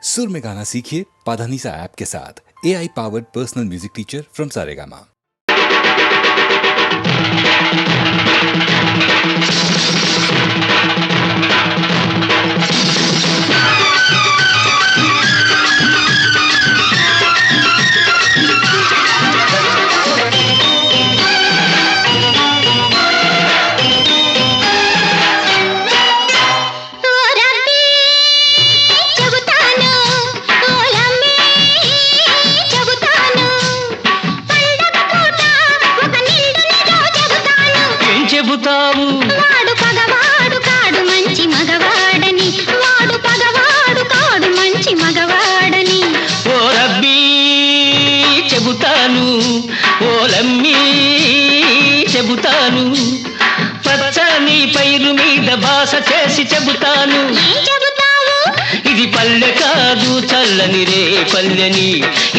सुर में गाना सीखिए पाधानीसा ऐप के साथ। AI powered personal music teacher from Saregama. చెబుతావు వాడు పగవాడు కాడు మంచి మగవాడని, వాడు పగవాడు కాడు మంచి మగవాడని. ఓ రబ్బీ చెబుతాను, ఓ లమ్మీ చెబుతాను, పచ్చని పైరు మీద భాష చేసి చెబుతాను. ఏం చెబుతావు? ఇది పల్లె కాదు చల్లని రే పల్లెని,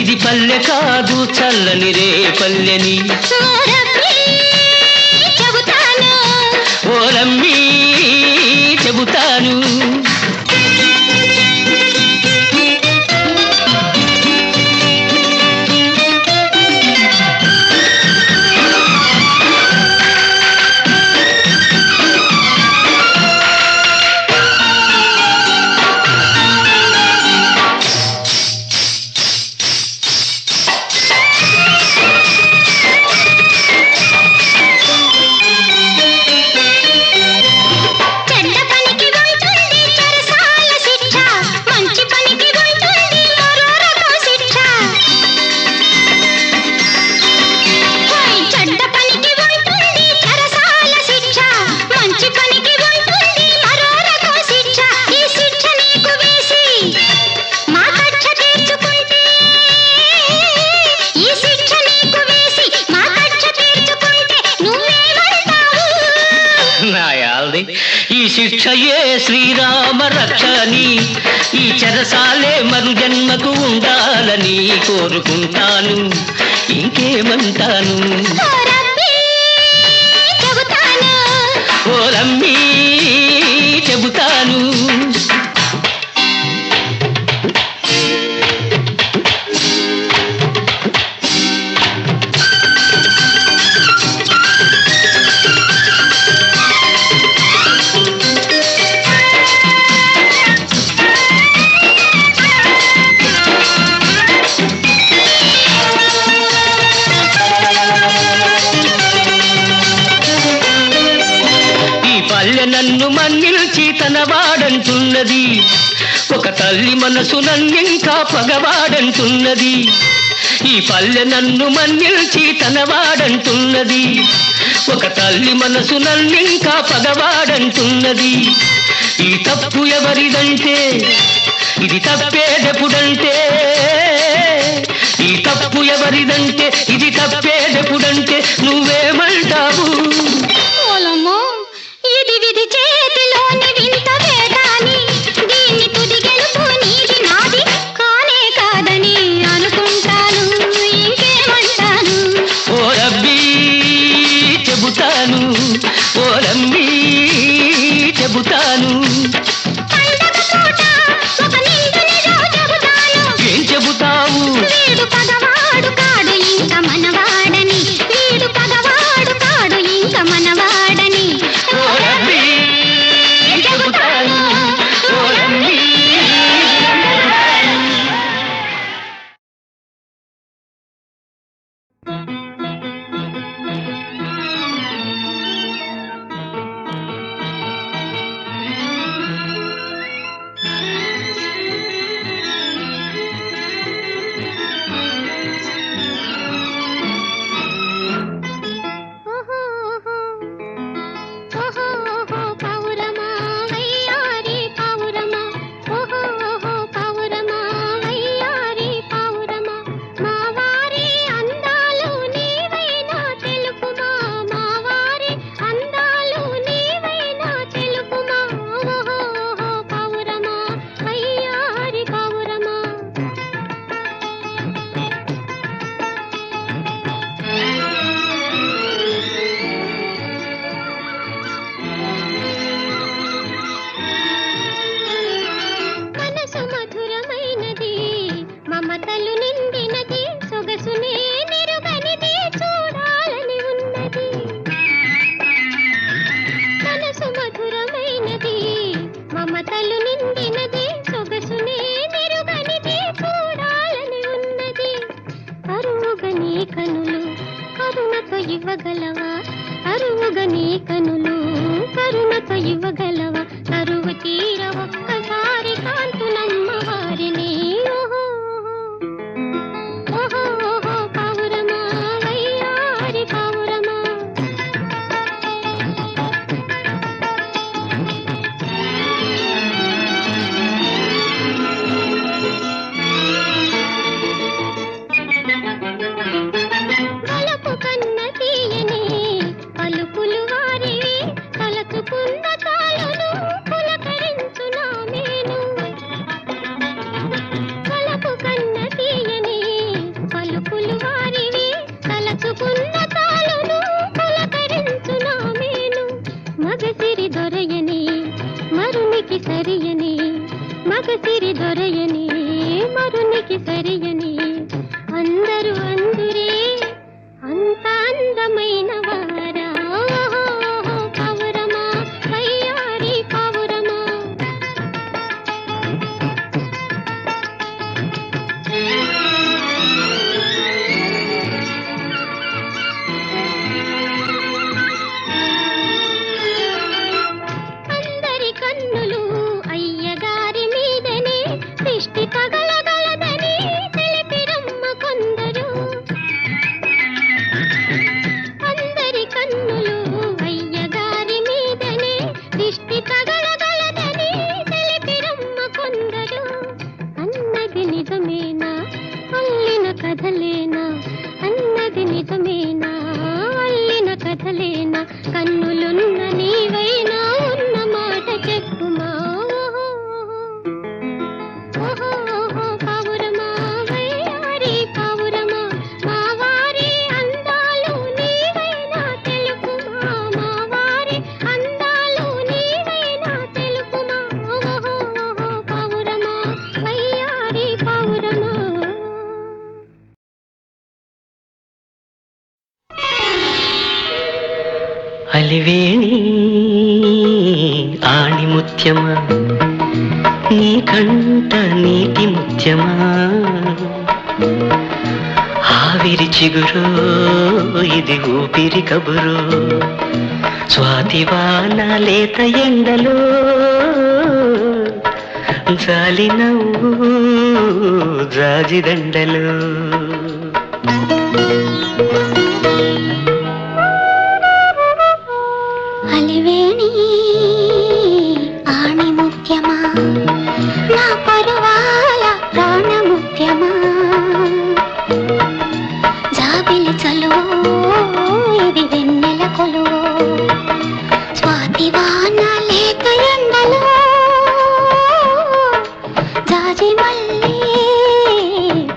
ఇది పల్లె కాదు చల్లని రే పల్లెని. ఓ రబ్బీ చెబుతాను, ఓ లమ్మీ చెబుతాను. చెడ్డ పనికి ఉంటుంది చెరసాల శిక్ష, మంచి పనికి ఉంటుంది మరో రకం శిక్ష. ఓయ్ చెడ్డ పనికి ఉంటుంది చెరసాల శిక్ష, మంచి పనికి ఉంటుంది మరో రకం శిక్ష. ఈ శిక్ష నీకు వేసి మా కక్ష తీర్చుకుంటే, ఈ శిక్ష నీకు వేసి మా కక్ష తీర్చుకుంటే నువ్వేమంటావు? నాయాల్ది ఈ శిక్షయే శ్రీరామ రక్షని, ఈ చెరసాలే మరు జన్మకు ఉండాలని కోరుకుంటాను. ఇంకేమంటాను? ఓ రబ్బీ చెబుతాను, ఓ లమ్మీ చెబుతాను. ఈ పల్లె నన్ను మన్నిల్చి తన వాడంటున్నది, ఒక తల్లి మనసు నన్నింకా పగవాడంటున్నది. ఈ పల్లె నన్ను మన్నిల్చి తన వాడంటున్నది, ఒక తల్లి మనసు నన్నింకా పగవాడంటున్నది. ఈ తప్పు ఎవరిదంటే, ఇది తప్పేదెప్పుడంటే, ఈ తప్పు ఎవరిదంటే, ఇది తప్పేదెప్పుడంటే నువ్వేమంటావు? ఓలమ్మో ఇది విధి చేతిలోని వింత వేదాని, దీన్ని తుది గెలుపు నీది నాది కానే కాదని అనుకుంటాను. ఇంకేమంటాను? ఓ రబ్బీ చెబుతాను, ఓ లమ్మీ చెబుతాను. పండగ పూట ఒక నిండు నిజం చెబుతాను, మనిషి దొరయని మరునికి సరియని అందరూ అందురే అంత అందమైన వారా పావురమా వయ్యారి పావురమా అందరి కన్నులు అయ్యగారి మీదనే దిష్టి తగలగలదని తెలిపిరమ్మ కొందరు అందరి కన్నులు అయ్యగారి మీదనే దిష్టి తగలగలదని తెలిపిరమ్మ కొందరు అన్నది నిజమేనా అల్లిన కథలేనా అన్నది నిజమేనా అల్లిన కథలేనా కన్నులున్న నీవైనా ఉన్న మాట చెప్పుమా పావురమా వయ్యారి పావురమా మా వారి అందాలు నీవైనా తెలుపుమా మా వారి అందాలు నీవైనా తెలుపుమా పావురమా వయ్యారి పావురమా అలివేణి ఆణిముత్యమా నీ కంట నీటి ముత్యమా ఆవిరి చిగురు ఇది ఊపిరి కబురు స్వాతివాన లేత ఎండలో జాలి నవ్వు జాజిదండలు అలివేణి ఆణిముత్యమా నా పరువాల ప్రాణముత్యమా జాబిలి చలువో ఇది వెన్నెల కొలువో స్వాతివాన లేత ఎండలో జాజి మల్లి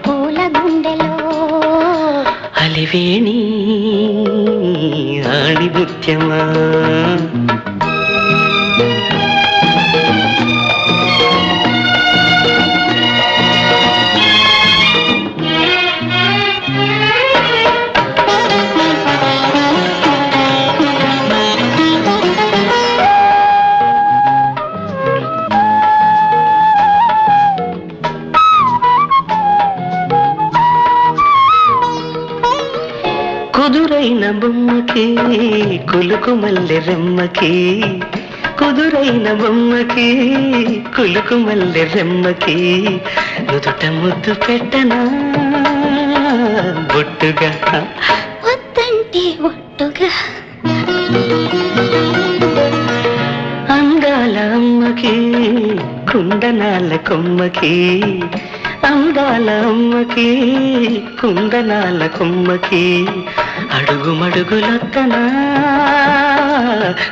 పూల గుండెలో అలివేణి ఆణిముత్యమా కుదురైన బొమ్మకి కులుకు మల్లె రెమ్మకి కుదురైన బొమ్మకి కులుకు మల్లె రెమ్మకి నుదుట ముద్దు పెట్టనా బొట్టుగా వద్దంటే ఒట్టుగా అందాల అమ్మకి కుందనాల కొమ్మకి అందాల అమ్మకి కుందనాల కొమ్మకి అడుగు మడుగులొత్తనా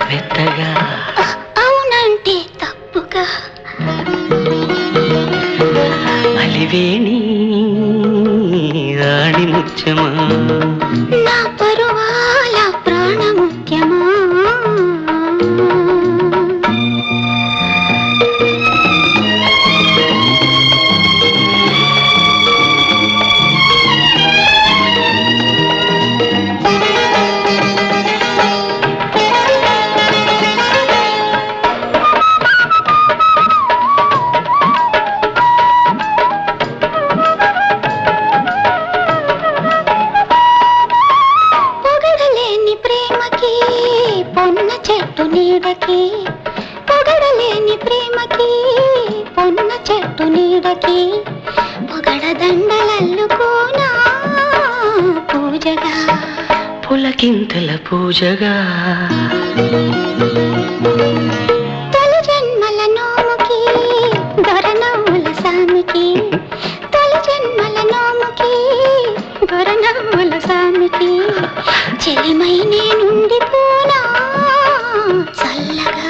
మెత్తగా అవునంటే తప్పుగా అలివేణి ఆణిముత్యమా నా పరువాల ప్రాణముఖ్యమా నీడకి పొగడలేని ప్రేమకి పొన్న చెట్టు నీడకి పొగడ దండలల్లుకోనా పూజగా పులకింతల పూజగా తొలి జన్మల నోముకి దొరనవ్వుల సామికి తొలి జన్మల నోముకి దొరనవ్వుల సామికి చెలిమై నేనుండిపోనా చల్లగా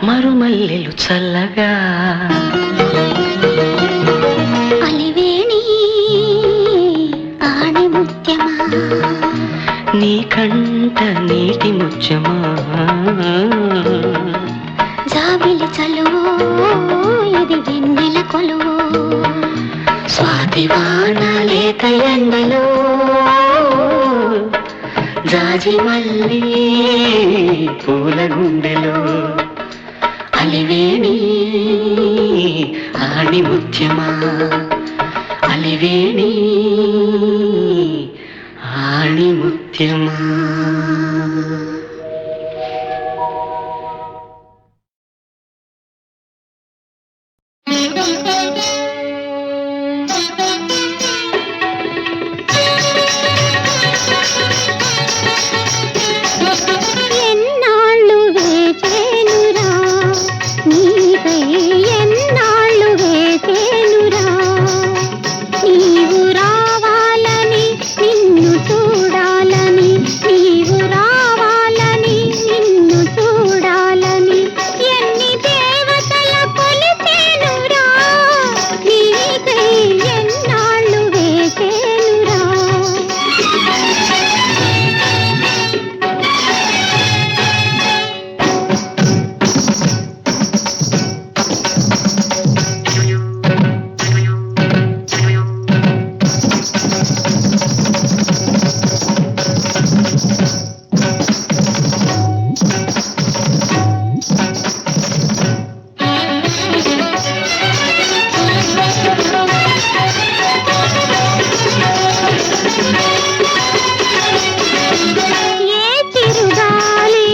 మరుమల్లెలు చల్లగా అలివేణి ఆణిముత్యమా నీ కంట నీటి ముత్యమా జాబిలి చలువో ఇది వెన్నెల కొలువు స్వాతివాన లేత ఎండలో జాజి మల్లి పూల గుండెలో అలివేణి ఆణి ముత్యమా అలివేణి ఆణి ముత్యమా. ఎన్నాళ్ళు వేచేనురా నీకై ఎన్నాళ్ళు వేచేనురా నీవు రావాలని నిన్ను చూడాలని నీవు రావాలని నిన్ను చూడాలని ఎన్ని దేవతల కొలిచేనురా నీకై ఎన్నాళ్ళు వేచేనురా. ఏ తిరుగాలి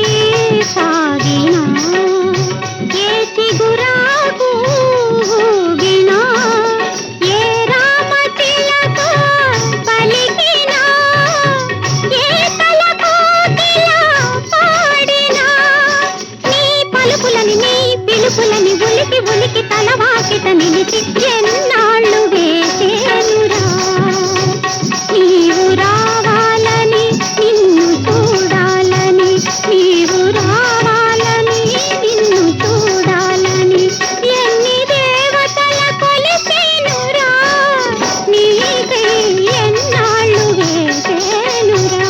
సాగినా ఏ చిగురాకు ఊగినా ఏ రామతిలక పలికినా ఏ తలకోకిల పాడినా నీ పలుకులని నీ పిలుపులని ఉలికి ఉలికి తలవాకిట నిలిచి ఎన్నాళ్ళు వేసేనురా నీవు రావాలని నిన్ను చూడాలని నీవు రావాలని నిన్ను చూడాలని ఎన్ని దేవతల కొలిసేనురా నీకై ఎన్నాళ్ళు వేసేనురా.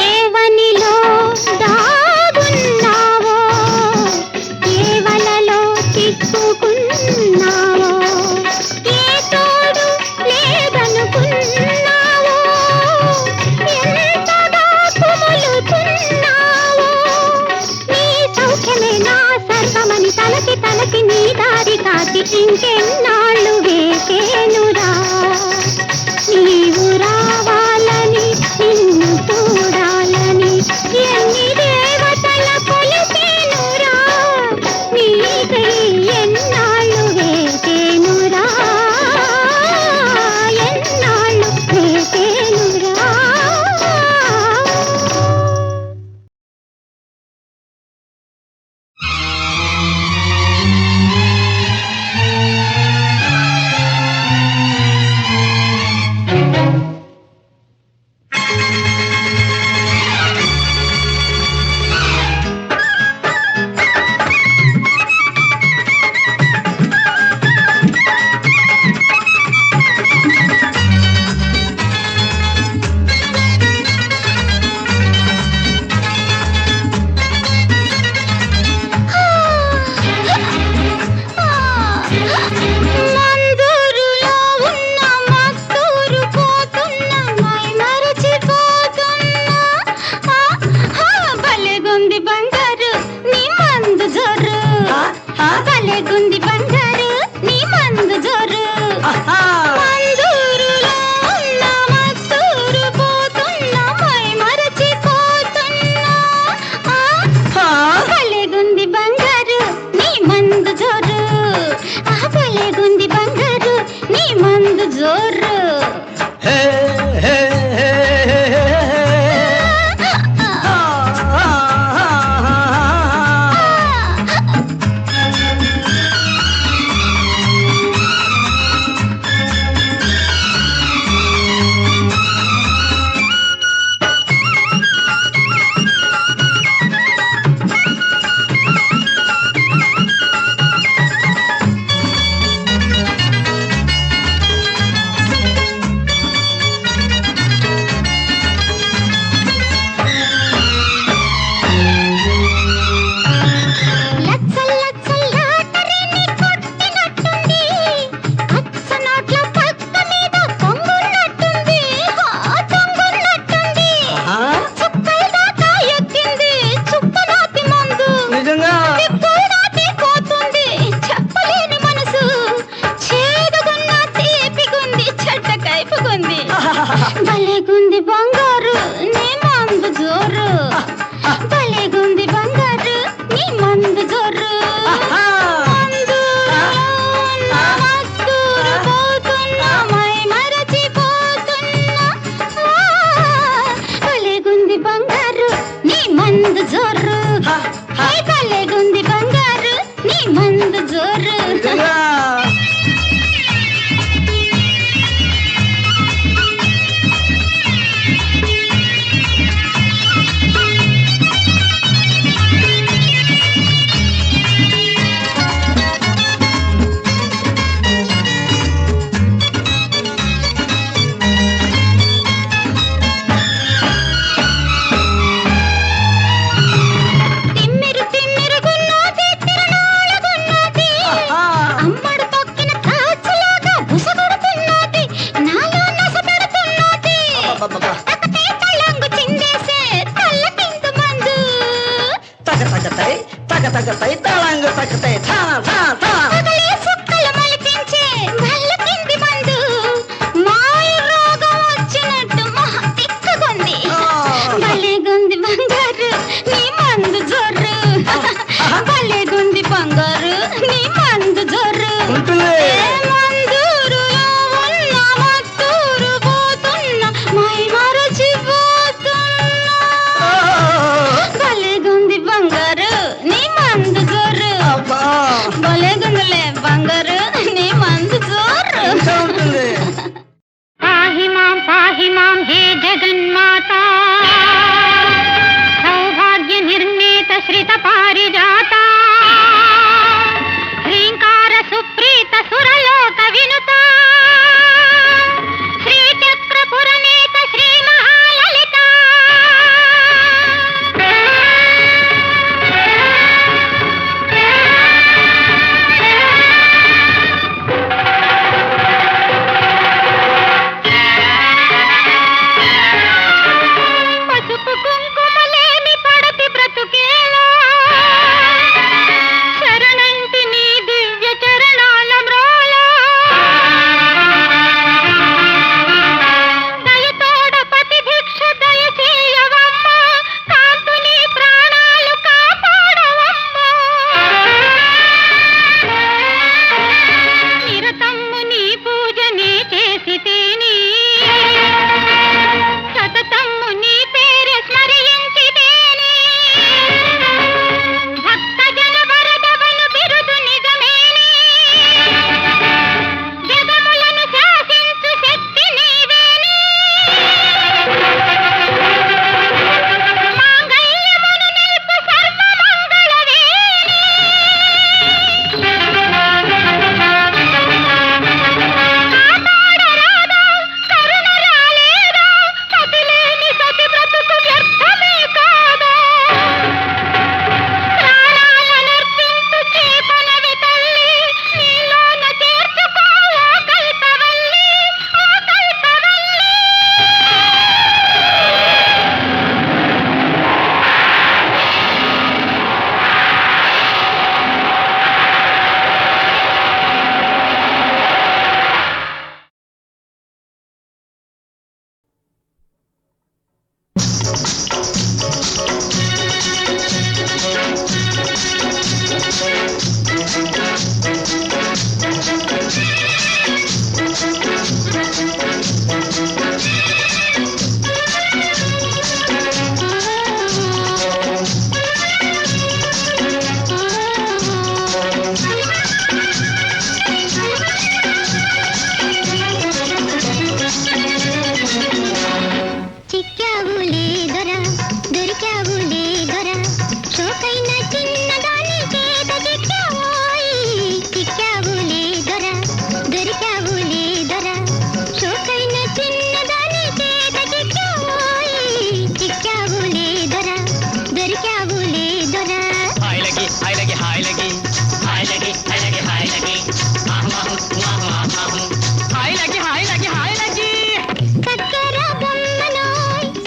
ఏవనిలో దాగున్నావో ఏ వలలో చిక్కుకున్నావో ఏ తోడు లేదనుకున్నావో ఎంతగా కుములుతున్నావో నీ సౌఖ్యమే నా సర్వమని తలకి తలకి నీ దారి కాచి ఇంకెన్నాళ్ళు వేసేనురా నీవు రావాలని నిన్ను చూడాలని ఎన్ని దేవతల కొలిసేనురా నీకై ఎన్నాళ్ళు వేసేనురా ఎన్నాళ్ళు వేసేనురా. మందూరులో ఉన్న మస్తూరు పోతున్న మై మరచిపోతున్నా భలేగుంది బంగారు నీ మందు జోరు భలేగుంది బంగారు నీ మందు జోరు మందూరులో ఉన్న మస్తూరు పోతున్న మై మరచిపోతున్నా భలేగుంది బంగారు నీ మందు జోరు భలేగుంది బంగారు నీ మందు జోరు. హే హే హే హే హే జోరు భలేగుంది బంగారు నీ మందు జోరు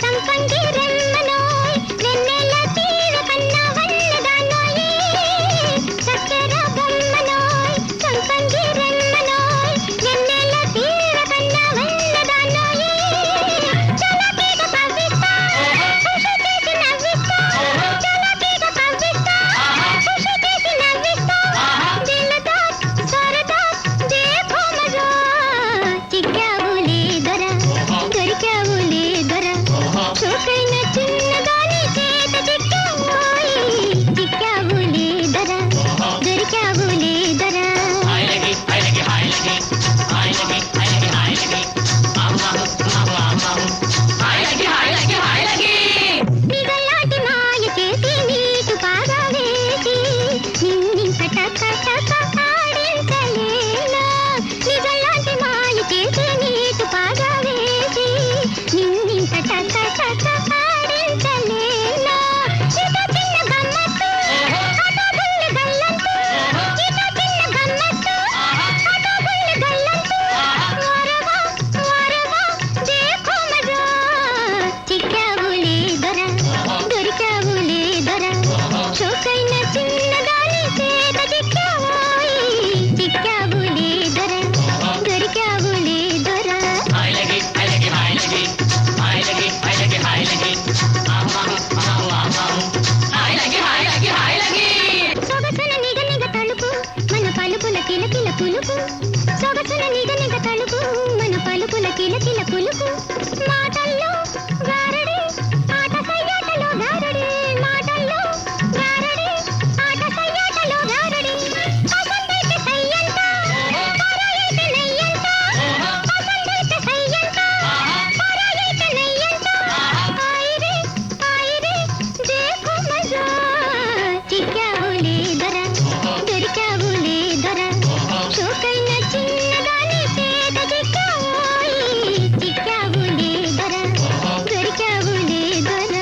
సంపంగి రెమ్మనోయ్ వెన్నెల తీర కన్న వన్నదానోయ్ కులుకు సొగసున నిగ నిగ తలుకు మన పలుకుల కిలకిల కులుకు మాటల్లో గారడి ఆట సయ్యాటలో గారడి మాటల్లో గారడి ఆట సయ్యాటలో గారడి పసందైతే సయ్యంట పరాయైతే నెయ్యంట పసందైతే సయ్యంట పరాయైతే నెయ్యంట ఆయిరే ఆయిరే देखो मजा చిక్కావులే దొర దొరికావులే దొర షోకైన చిన్నదాని పేద చిక్కావోయ్ చిక్కావులే దొర దొరికావులే దొర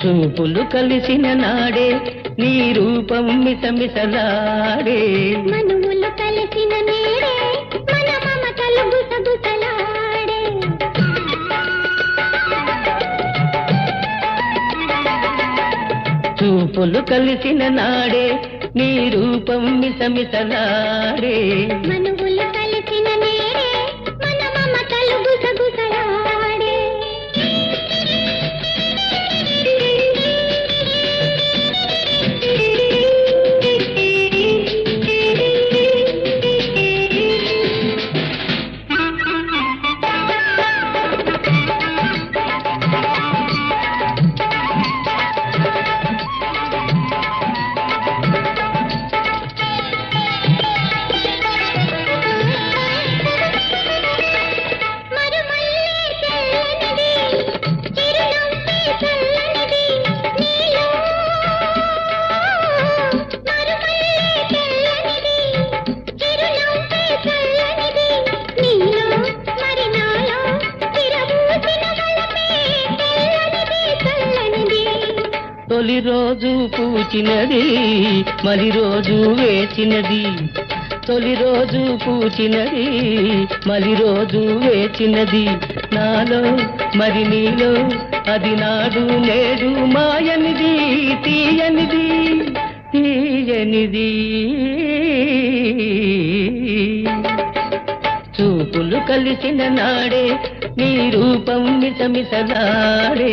చూపులు కలిసిన నాడే నీ రూపం మిసమిసలాడే మనువులు కలిసిన నేడే మన మమతలు గుసగుసలాడే చూపులు కలిసిన నాడే నీ రూపం మిసమిసలాడే మనువులు కలిసిన నేడే మన మమతలు గుసగుసలాడే తొలి రోజు పూచినది మరి రోజు వేచినది తొలి రోజు పూచినది మరి రోజు వేచినది నాలో మరి నీలో అది నాడు నేడు మాయనిది తీయనిది తీయనిది చూపులు కలిసిన నాడే నీ రూపం మిసమిసలాడే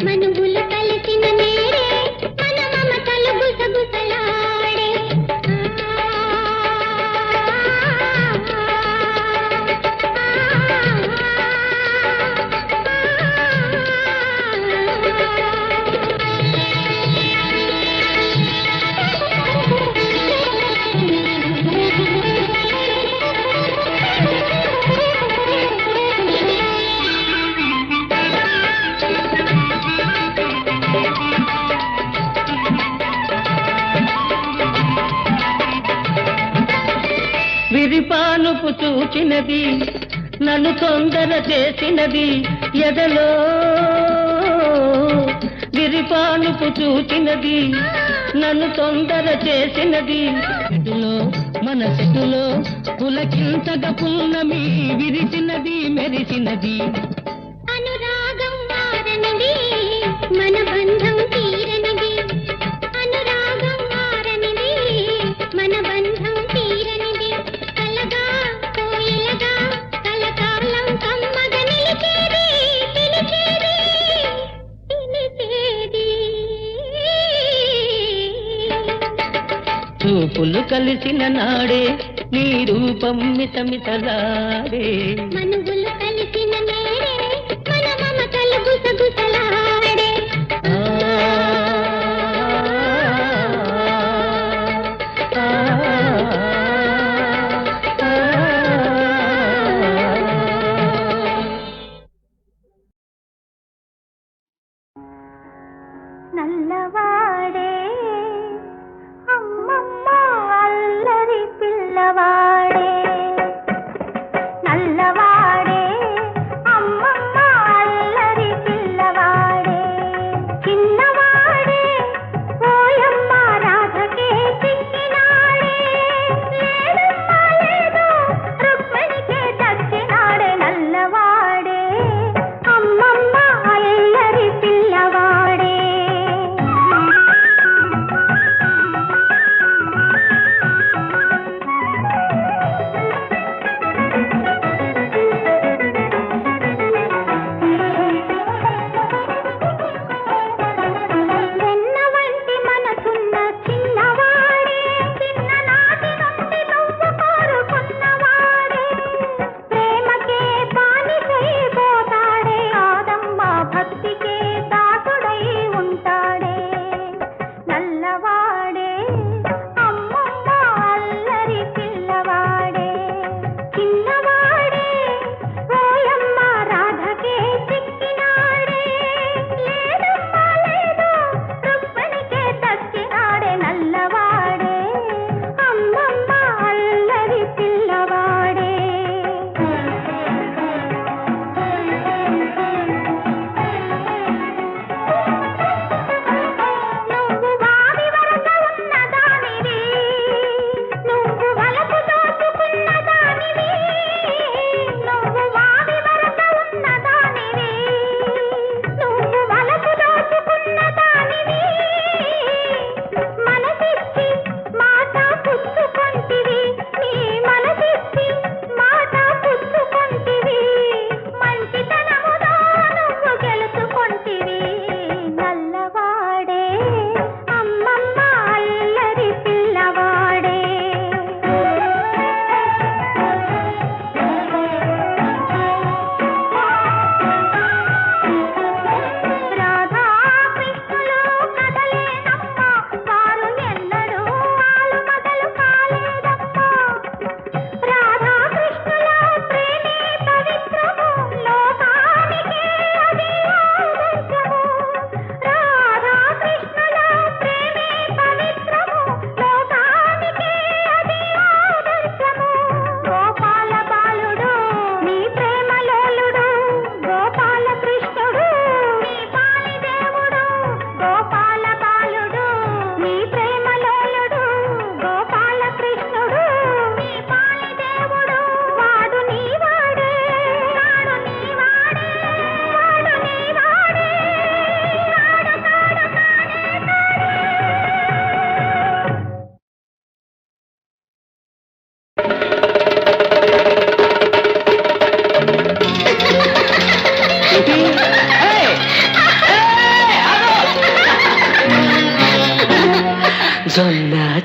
మనువులు కలిసిన నేడే మన మమతలు గుసగుసలాడే విరిపానుపు చూచినది నన్ను తొందర చేసినది ఎదలో విరిపానుపు చూచినది నన్ను తొందర చేసినది చెట్టులో మన చెట్టులో పులకింతగా పున్నమి విరిసినది మెరిసినది అనురాగం మారనిది మన బంధం తీరనిది అనురాగం మారనిది మన బంధం తీరనిది కలగా కోయిలగా కలకాలం కమ్మగా నిలిచేది పిలిచేది పిలిచేది చూపులు కలిసిన నాడే నీ రూపం మిసమిసలాడే మనువులు కలిసిన నేడే మన మమతలు గుసగుసలాడే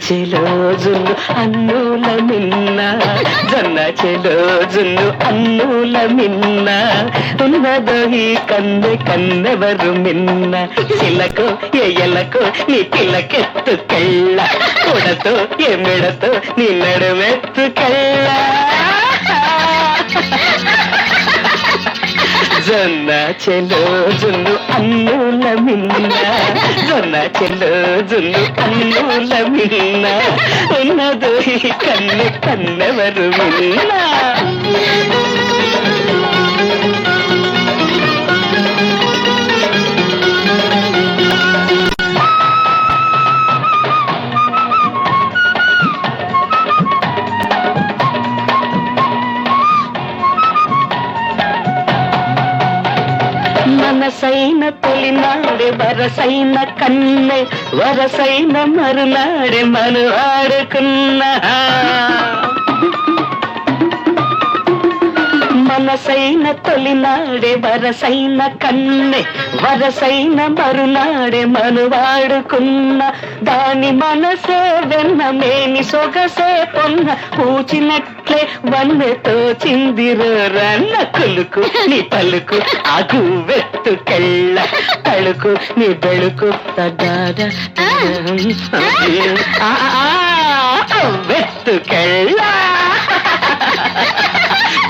చెలోజును అన్నుల మిన్న జొన్న చెలోజును అన్నుల మిన్న ఉన్నదో ఈ కన్నెవరు మిన్న చిలకు ఎయ్యలకు నీ పిల్లకెత్తుకెళ్ళ కొడతో ఎమ్మెడతో నీ నడుమెత్తుకెళ్ళ జొన్న చెలోజును అన్నుల మిన్న జొన్న చెలోజును అన్నుల మిన్న ఉన్నదో ఈ కన్నెవరు మిన్న మనసైన తొలినాడే వరసైన కన్నె వరసైన మరునాడే మనువాడుకున్నా మనసైన తొలినాడే వరసైన కన్నె వరసైన మరునాడే మనువాడుకున్న దాని మనసే వెన్న మేని సొగసే పొన్న పూచినట్లే వన్నెతో చిందిరన్న కులుకు నీ పలుకు అగు వెత్తుకెళ్ళ తళుకు నీ బెళుకు తగాద వెత్తుకెళ్ళ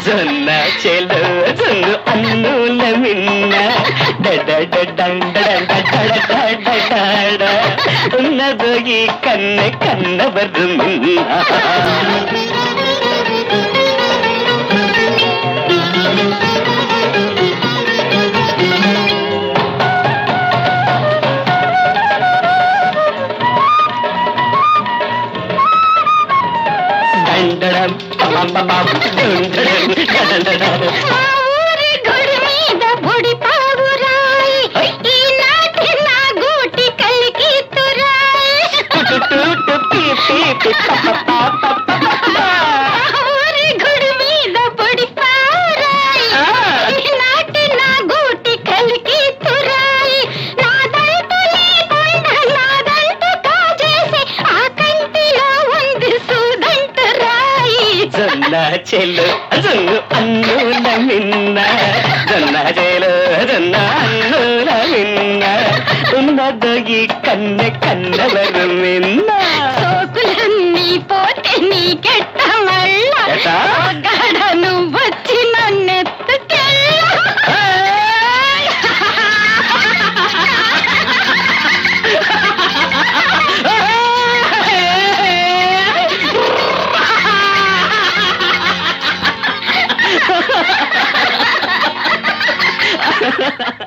జొన్న చెలోజును అన్నుల మిన్న ఉన్నదో ఈ కన్నెవరు మిన్న ఆ ఊరి గుడి మీద బుడి పావురాయి ఈనాటి నా గూటి కలికి తురాయి ఊరి గుడి మీద బుడి పావురాయి ఈనాటి నా గూటి కలికి తురాయి నాదంటూ లేకుండా నాదంటూ కాజేసి ఆ కంటిలో ఉంది సూదంటు రాయి జొన్న చెలోజును అన్నుల మిన్న జొన్న చెలోజును అన్నుల మిన్న ఉన్నదో ఈ కన్నెవరు మిన్న సోకులన్నీ పోతే నీకెట్ట మళ్ళా ఎట్టా? గడ నువ్వొచ్చి నన్నెత్తుకెళ్ళ ha ha ha